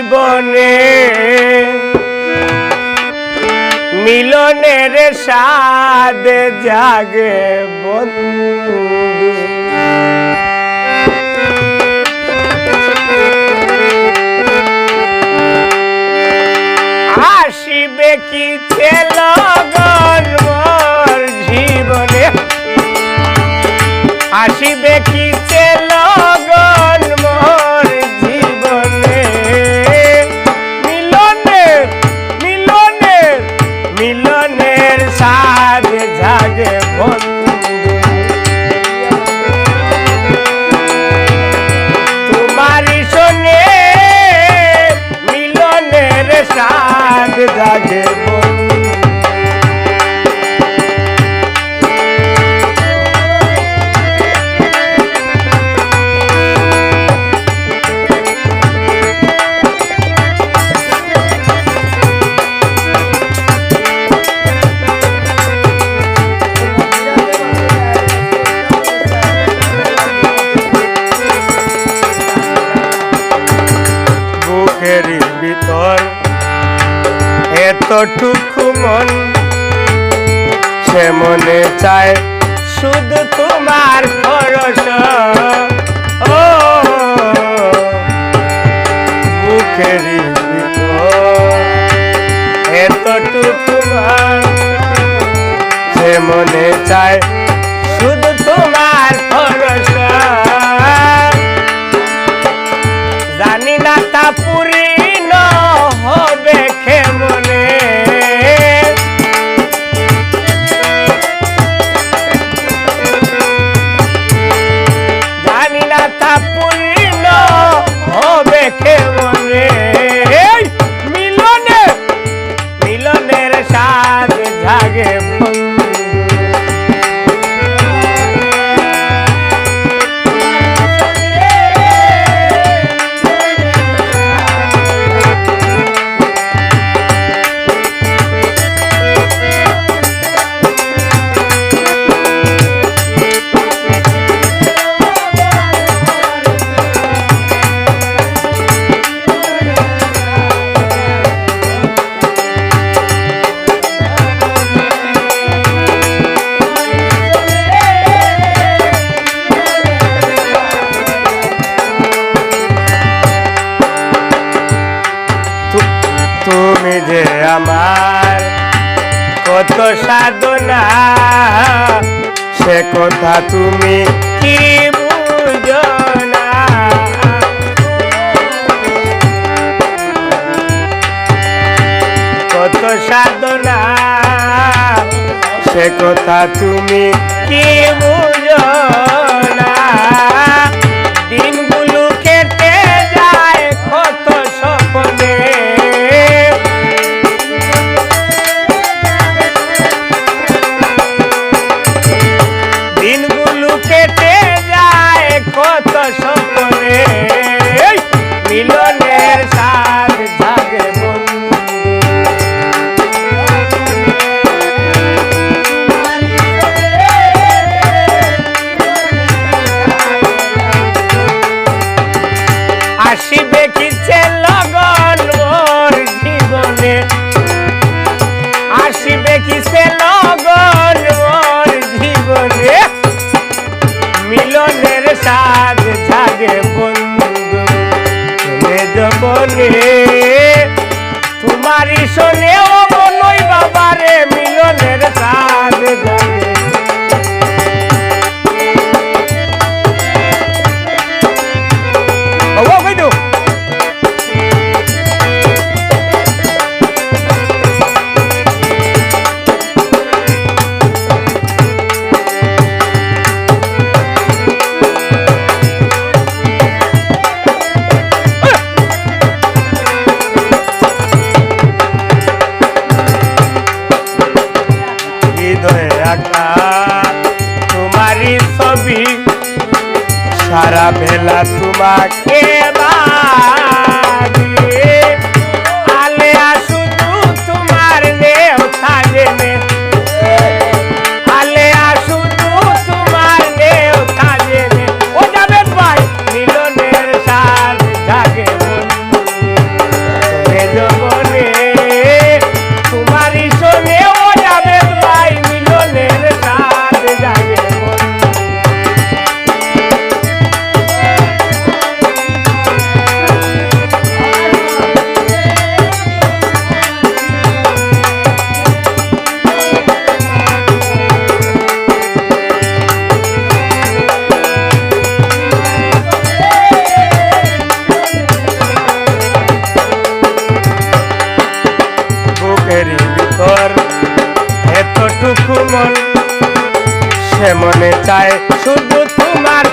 জীবনে মিলনের স্বাদ জাগে বন্ধু আসিবে কি লগন মোর জীবনে আসিবে কি লগন মোর জীবনে মিলনের মিলনের মিলনের স্বাদ জাগে বন্ধু তোমারি শোনে মিলনের স্বাদ জাগে বন্ধু ভিতর এতটুকু মন সে মনে চায় শুধু তোমার ভরসা ও বুকের ভিতর এতটুকু মন সে মনে চায় শুধু তোমার ভরসা জানি না তা পূর্ণ হবে কেমনে জানি না তা পূর্ণ হবে কেমনে মিলনের মিলনের স্বাদ জাগে তুমি যে আমার কত সাধনা সে কথা তুমি কি বুঝো না কত সাধনা সে কথা তুমি কি বুঝো না দিনগুলো কেটে যায় কত স্বপ্নে কত স্বপ্নে মিলনের স্বাদ জাগে বন্ধু আসিবে কি লগন মোর জীবনে আসিবে কি লগন মোর জীবনে মিলনের স্বাদ জাগে বন্ধু চলে যাবনে তোমারই শোনে ও মনই বাবারে মিলনের স্বাদ জাগে ও কইতো তোমারি ছবি সারা বেলা তোমাকে আলে শুধু তোমার নেও থাজে আলে শুধু তোমার নেও থাজে ও যাবে ভাই মিলনের স্বাদ জাগে বন্ধু মনে চায় শুধু তোমার